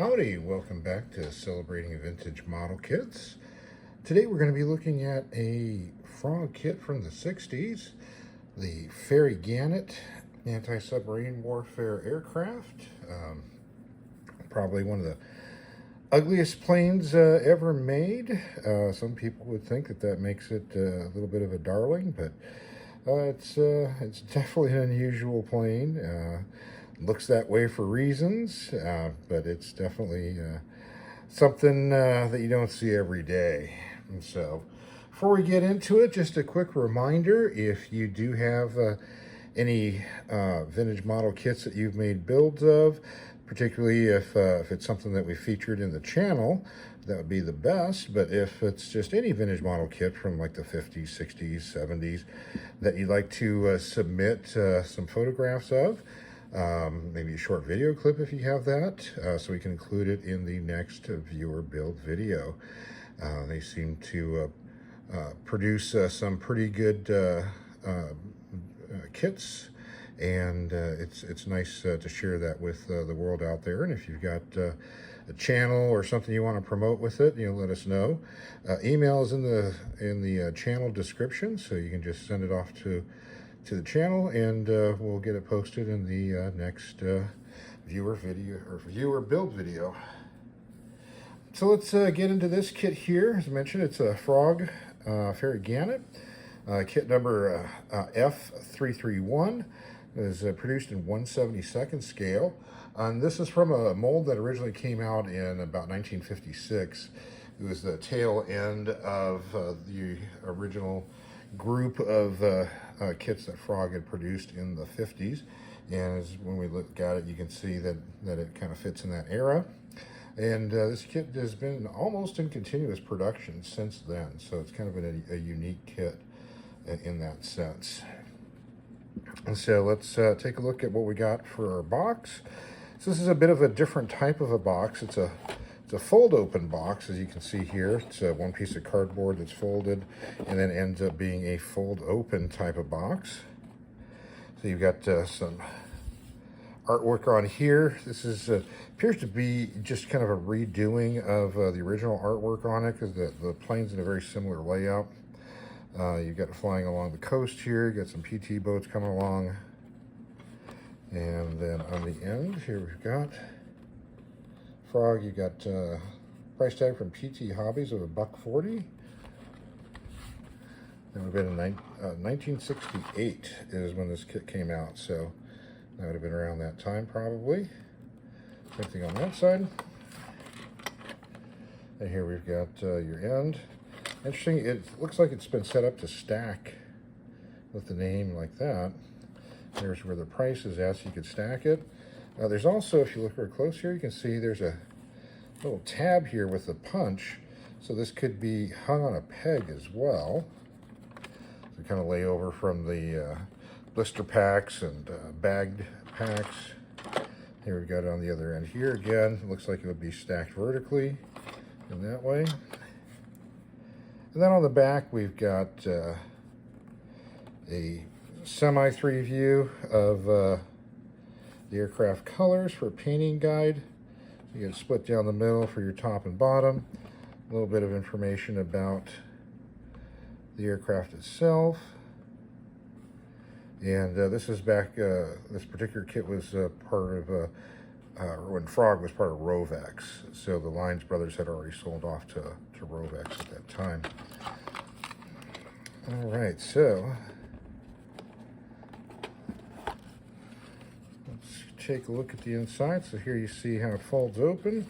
Howdy, welcome back to Celebrating Vintage Model Kits. Today we're going to be looking at a FROG kit from the 60s, the Fairey Gannet anti-submarine warfare aircraft. Probably one of the ugliest planes ever made. Some people would think that makes it a little bit of a darling, but it's definitely an unusual plane. Looks that way for reasons, but it's definitely something that you don't see every day. And so, before we get into it, just a quick reminder, if you do have any vintage model kits that you've made builds of, particularly if it's something that we featured in the channel, that would be the best. But if it's just any vintage model kit from like the 50s, 60s, 70s that you'd like to submit some photographs of, maybe a short video clip if you have that, so we can include it in the next viewer build video. They seem to produce some pretty good kits, and it's nice to share that with the world out there. And if you've got a channel or something you want to promote with it, let us know. Email is in the channel description, so you can just send it off to the channel, and we'll get it posted in the next viewer video or viewer build video. So let's get into this kit here. As I mentioned, it's a FROG Fairey Gannet. Kit number F331 is produced in 1/72nd scale. And this is from a mold that originally came out in about 1956. It was the tail end of the original group of kits that FROG had produced in the 50s. And when we look at it, you can see that it kind of fits in that era. And this kit has been almost in continuous production since then. So it's kind of a unique kit in that sense. And so let's take a look at what we got for our box. So this is a bit of a different type of a box. It's a fold open box, as you can see here. It's one piece of cardboard that's folded and then ends up being a fold open type of box. So you've got some artwork on here. This is appears to be just kind of a redoing of the original artwork on it, because the plane's in a very similar layout. You've got it flying along the coast here. You've got some PT boats coming along. And then on the end here we've got FROG. You got price tag from PT Hobbies of $140. That would have been in 1968 is when this kit came out, so that would have been around that time probably. Same thing on that side. And here we've got your end. Interesting, it looks like it's been set up to stack with the name like that. There's where the price is at, so you could stack it. There's also, if you look very close here, you can see there's a little tab here with a punch. So this could be hung on a peg as well. So kind of lay over from the blister packs and bagged packs. Here we've got it on the other end here again. It looks like it would be stacked vertically in that way. And then on the back we've got a semi-3 view of the aircraft colors for a painting guide. You get it split down the middle for your top and bottom. A little bit of information about the aircraft itself. And this is back, this particular kit was part of, when FROG was part of Rovex. So the Lines brothers had already sold off to Rovex at that time. All right, so let's take a look at the inside. So here you see how it folds open.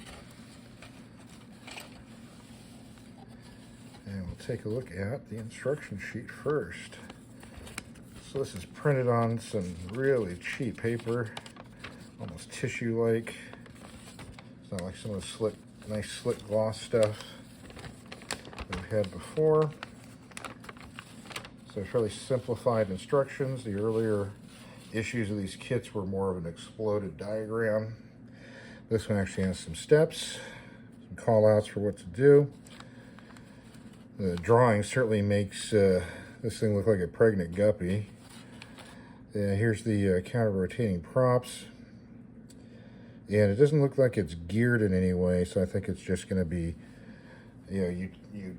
And we'll take a look at the instruction sheet first. So this is printed on some really cheap paper, almost tissue-like. It's not like some of the nice slick gloss stuff that we've had before. So fairly simplified instructions. The earlier issues of these kits were more of an exploded diagram. This one actually has some steps, some call-outs for what to do. The drawing certainly makes this thing look like a pregnant guppy. Here's the counter-rotating props. And it doesn't look like it's geared in any way, so I think it's just going to be, you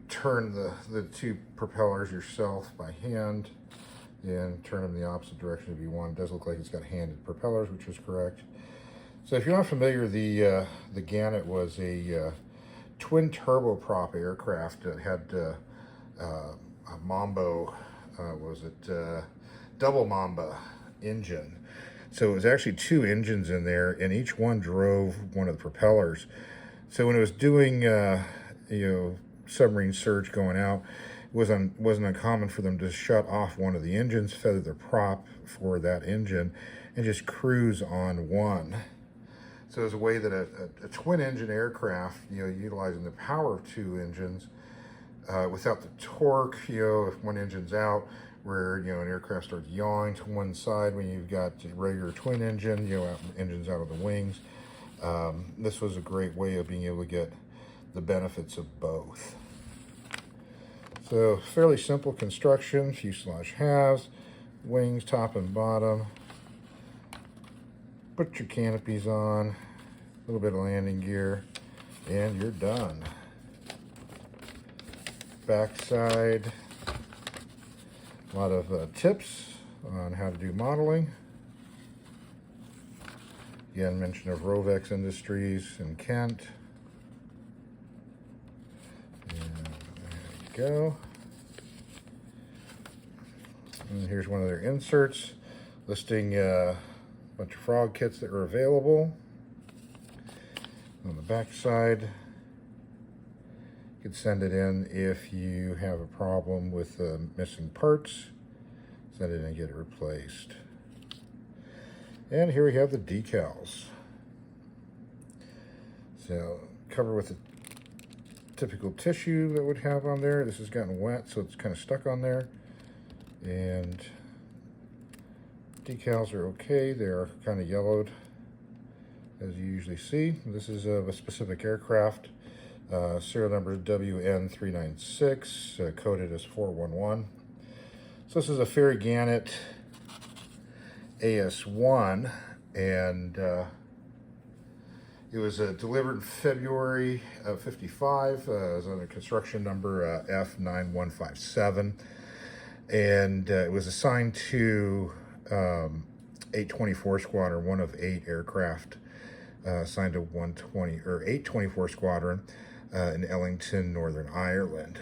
turn the two propellers yourself by hand and turn them the opposite direction if you want. It does look like it's got handed propellers, which is correct. So if you're not familiar, the Gannet was a twin turboprop aircraft that had a Mambo, double Mamba engine. So it was actually two engines in there, and each one drove one of the propellers. So when it was doing, submarine surge going out, it wasn't uncommon for them to shut off one of the engines, feather the prop for that engine, and just cruise on one. So it was a way that a twin-engine aircraft, utilizing the power of two engines, without the torque, if one engine's out, where an aircraft starts yawing to one side when you've got a regular twin engine, engines out of the wings. This was a great way of being able to get the benefits of both. So fairly simple construction, fuselage halves, wings top and bottom. Put your canopies on, a little bit of landing gear, and you're done. Backside, a lot of tips on how to do modeling. Again, mention of Rovex Industries in Kent. And there you go. And here's one of their inserts listing a bunch of frog kits that are available. On the back side, you can send it in if you have a problem with missing parts. Send it in and get it replaced. And here we have the decals. So cover with the typical tissue that would have on there. This has gotten wet, so it's kind of stuck on there. And decals are okay. They are kind of yellowed, as you usually see. This is of a specific aircraft. Serial number is WN396, coded as 411. So this is a Fairey Gannet AS1, and it was delivered in February of '55. It was under construction number F9157, and it was assigned to 824 Squadron, one of 8 aircraft assigned to 824 Squadron in Ellington, Northern Ireland.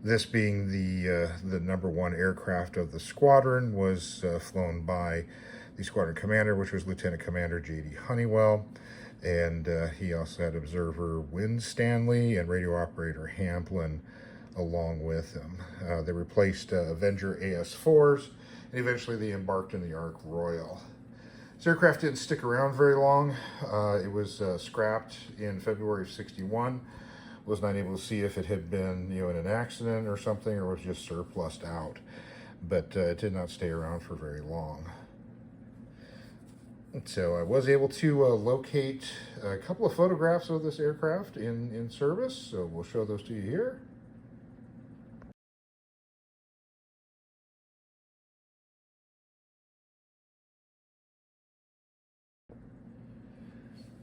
This being the number 1 aircraft of the squadron, was flown by the squadron commander, which was Lieutenant Commander J.D. Honeywell, and he also had observer Winstanley and radio operator Hamplin along with him. They replaced Avenger AS4s, and eventually they embarked in the Ark Royal. This aircraft didn't stick around very long. It was scrapped in February of '61. Was not able to see if it had been, in an accident or something, or was just surplused out. But it did not stay around for very long. So I was able to locate a couple of photographs of this aircraft in service. So we'll show those to you here.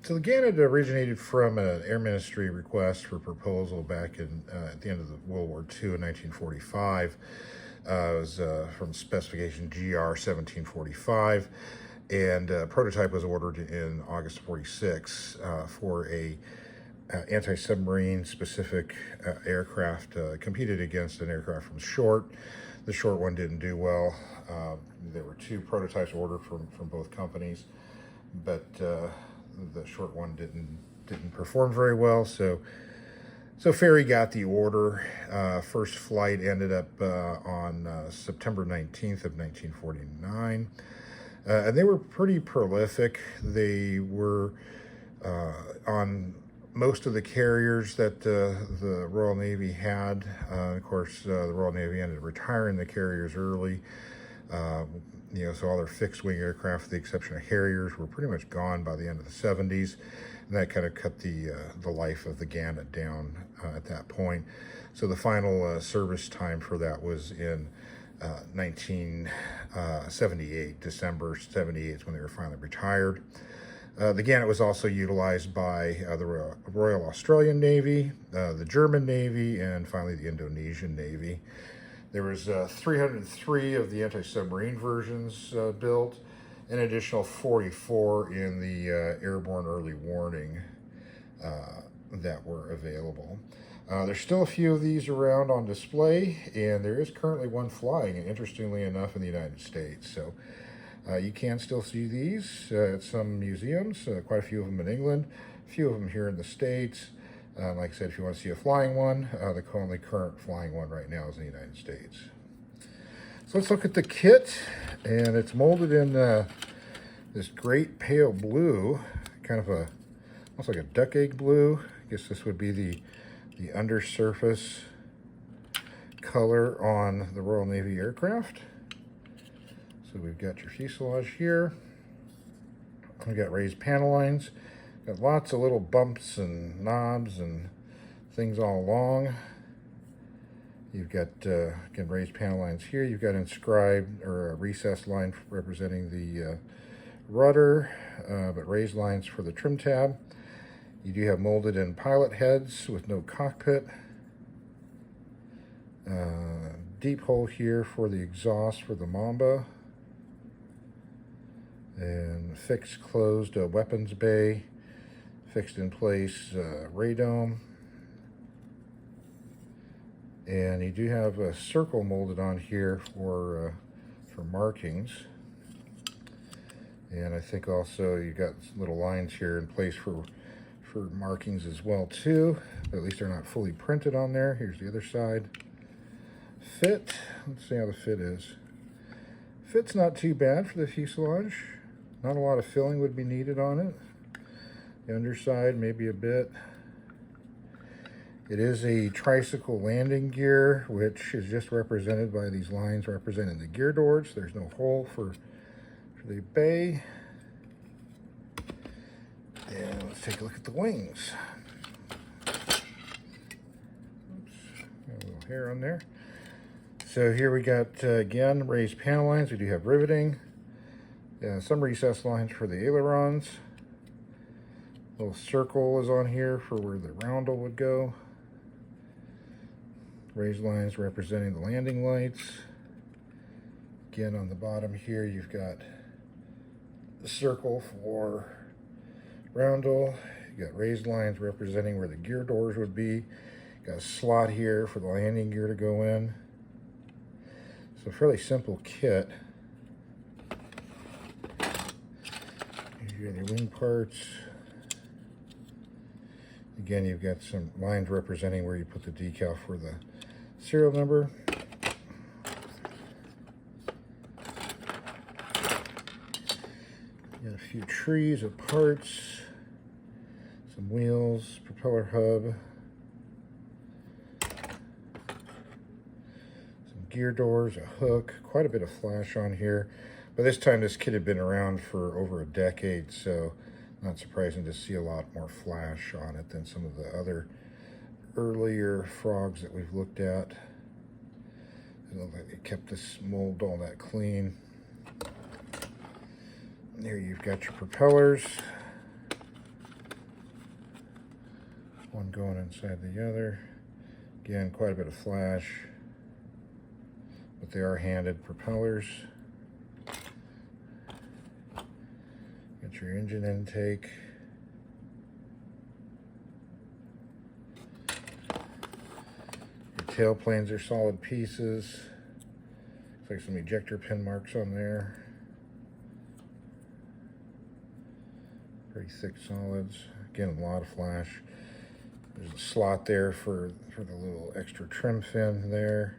So the Gannet originated from an Air Ministry request for proposal back in at the end of the World War II in 1945. It was from specification GR 1745, and a prototype was ordered in August '46 for a anti-submarine specific aircraft. Competed against an aircraft from Short. The Short one didn't do well. There were 2 prototypes ordered from both companies, but the Short one didn't perform very well, so Fairey got the order. First flight ended up on September 19th of 1949, and they were pretty prolific. They were on most of the carriers that the Royal Navy had. Of course, the Royal Navy ended up retiring the carriers early. So all their fixed-wing aircraft, with the exception of Harriers, were pretty much gone by the end of the '70s, and that kind of cut the life of the Gannet down at that point. So the final service time for that was in 1978, December '78 is when they were finally retired. The Gannet was also utilized by the Royal Australian Navy, the German Navy, and finally the Indonesian Navy. There was 303 of the anti-submarine versions built, an additional 44 in the airborne early warning that were available. There's still a few of these around on display, and there is currently one flying, interestingly enough, in the United States. So you can still see these at some museums, quite a few of them in England, a few of them here in the States. Like I said, if you want to see a flying one, the only current flying one right now is in the United States. So let's look at the kit, and it's molded in this great pale blue, kind of almost like a duck egg blue. I guess this would be the undersurface color on the Royal Navy aircraft. So we've got your fuselage here. We've got raised panel lines. Got lots of little bumps and knobs and things all along. You've got, again, raised panel lines here. You've got inscribed or a recessed line representing the rudder, but raised lines for the trim tab. You do have molded in pilot heads with no cockpit. Deep hole here for the exhaust for the Mamba. And fixed closed weapons bay. Fixed in place radome. And you do have a circle molded on here for markings. And I think also you got little lines here in place for markings as well too. But at least they're not fully printed on there. Here's the other side. Fit. Let's see how the fit is. Fit's not too bad for the fuselage. Not a lot of filling would be needed on it. The underside, maybe a bit. It is a tricycle landing gear, which is just represented by these lines representing the gear doors. There's no hole for the bay. And let's take a look at the wings. Oops, got a little hair on there. So here we got, again, raised panel lines. We do have riveting. Some recessed lines for the ailerons. Little circle is on here for where the roundel would go. Raised lines representing the landing lights. Again, on the bottom here, you've got the circle for roundel. You got raised lines representing where the gear doors would be. Got a slot here for the landing gear to go in. So fairly simple kit. Here's your wing parts. Again, you've got some lines representing where you put the decal for the serial number. Got a few trees of parts, some wheels, propeller hub, some gear doors, a hook, quite a bit of flash on here. By this time, this kit had been around for over a decade, so not surprising to see a lot more flash on it than some of the other earlier frogs that we've looked at. It looked like they kept this mold all that clean. And there you've got your propellers. One going inside the other. Again, quite a bit of flash, but they are handed propellers. Got your engine intake. Your tail planes are solid pieces. Looks like some ejector pin marks on there. Pretty thick solids. Again, a lot of flash. There's a slot there for the little extra trim fin there.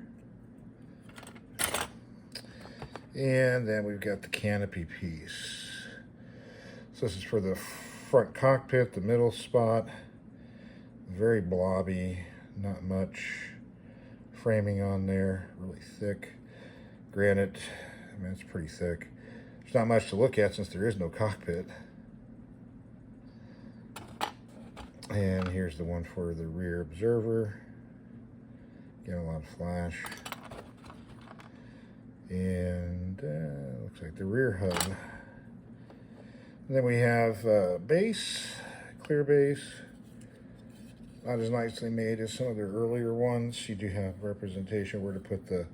And then we've got the canopy piece. So this is for the front cockpit, the middle spot. Very blobby, not much framing on there, really thick. Granite, I mean, it's pretty thick. There's not much to look at since there is no cockpit. And here's the one for the rear observer. Again, a lot of flash. And looks like the rear hub. And then we have base, clear base. Not as nicely made as some of their earlier ones. You do have representation where to put the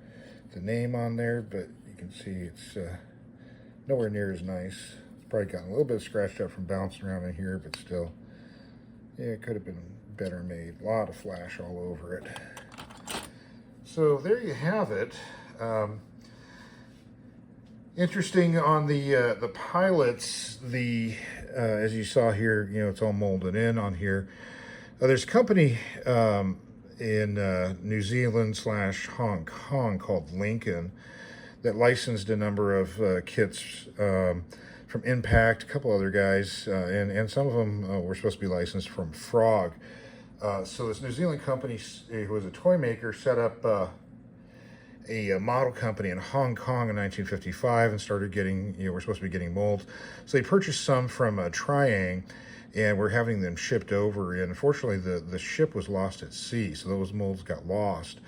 name on there, but you can see it's nowhere near as nice. It's probably gotten a little bit scratched up from bouncing around in here, but still, yeah, it could have been better made. A lot of flash all over it. So there you have it. Interesting on the pilots, as you saw here, you know, it's all molded in on here. There's a company in New Zealand / Hong Kong called Lincoln that licensed a number of kits from Impact, a couple other guys, and some of them were supposed to be licensed from Frog. So this New Zealand company, who was a toy maker, set up a model company in Hong Kong in 1955 and started getting, you know, we're supposed to be getting molds. So they purchased some from Triang, and we're having them shipped over. And unfortunately, the ship was lost at sea, so those molds got lost.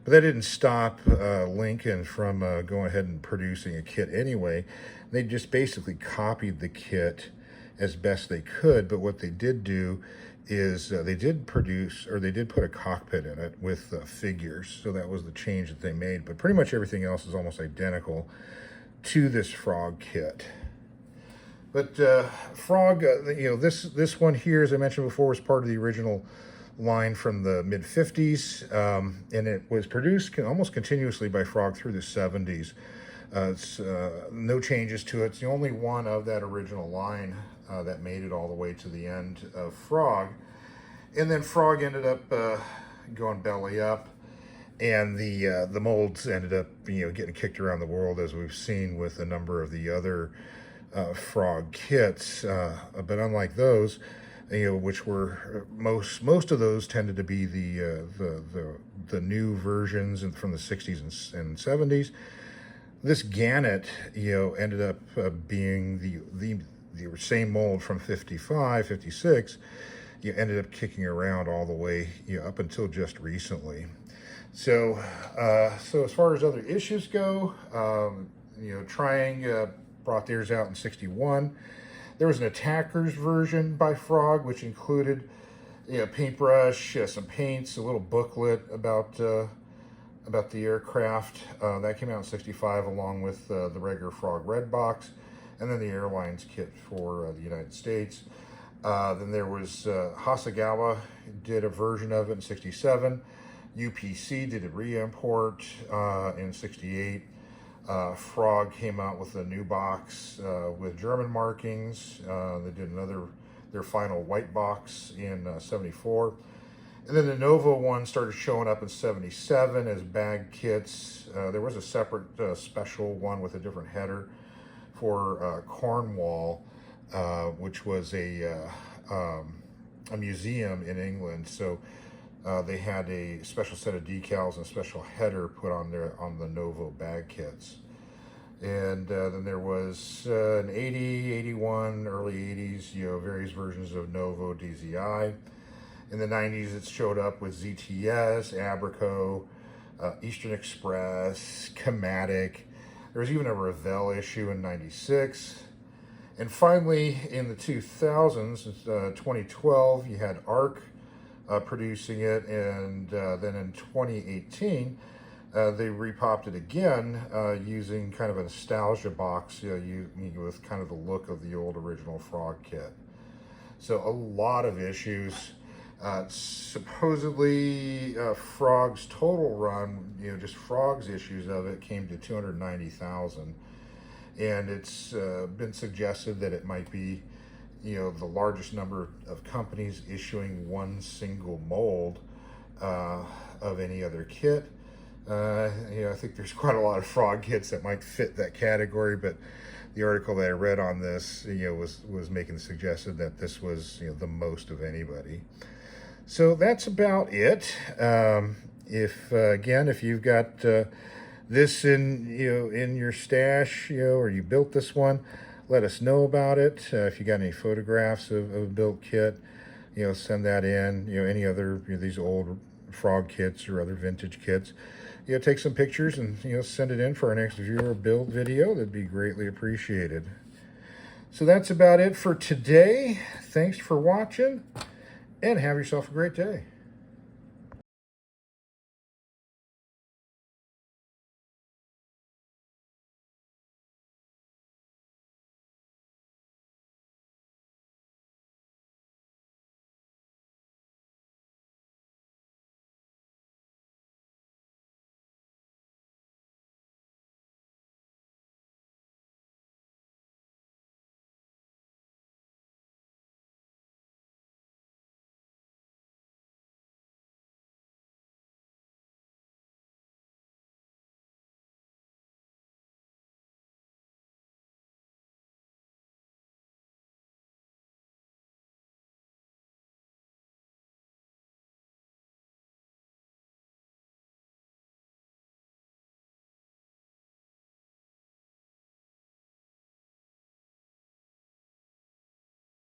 But that didn't stop Lincoln from going ahead and producing a kit anyway. They just basically copied the kit as best they could, but what they did do is they did produce, or they did put a cockpit in it with figures, so that was the change that they made. But pretty much everything else is almost identical to this Frog kit. But Frog, you know, this one here, as I mentioned before, was part of the original line from the mid-50s, and it was produced almost continuously by Frog through the 70s. It's no changes to it. It's the only one of that original line that made it all the way to the end of Frog. And then Frog ended up going belly up, and the molds ended up, you know, getting kicked around the world, as we've seen with a number of the other Frog kits. But unlike those, you know, which were most of those tended to be the new versions from the 60s and 70s. This Gannet, you know, ended up being the same mold from 55, 56. You ended up kicking around all the way, you know, up until just recently. So, so as far as other issues go, you know, Triang brought theirs out in 61. There was an Attackers version by Frog, which included, you know, paintbrush, some paints, a little booklet about the aircraft. That came out in 65, along with the regular Frog Red box, and then the airlines kit for the United States. Then there was Hasegawa did a version of it in 67. UPC did a re-import in 68. Frog came out with a new box with German markings. They did their final white box in 74. And then the Nova one started showing up in 77 as bag kits. There was a separate special one with a different header for Cornwall, which was a museum in England. So they had a special set of decals and a special header put on the Novo bag kits. And then there was an 80, 81, early 80s, you know, various versions of Novo DZI. In the 90s, it showed up with ZTS, Abraco, Eastern Express, Chematic. There was even a Revell issue in 96. And finally, in the 2000s, 2012, you had ARC producing it, and then in 2018, they repopped it again using kind of a nostalgia box, you know, with kind of the look of the old original Frog kit. So a lot of issues. Supposedly, Frog's total run, you know, just Frog's issues of it, came to 290,000. And it's been suggested that it might be, you know, the largest number of companies issuing one single mold of any other kit. You know, I think there's quite a lot of Frog kits that might fit that category, but the article that I read on this, you know, was making the suggestion that this was, you know, the most of anybody. So that's about it. If you've got this in your stash, you know, or you built this one, let us know about it. If you got any photographs of a built kit, you know, send that in. You know, any other, you know, these old Frog kits or other vintage kits, you know, take some pictures and, you know, send it in for our next viewer build video. That'd be greatly appreciated. So that's about it for today. Thanks for watching, and have yourself a great day.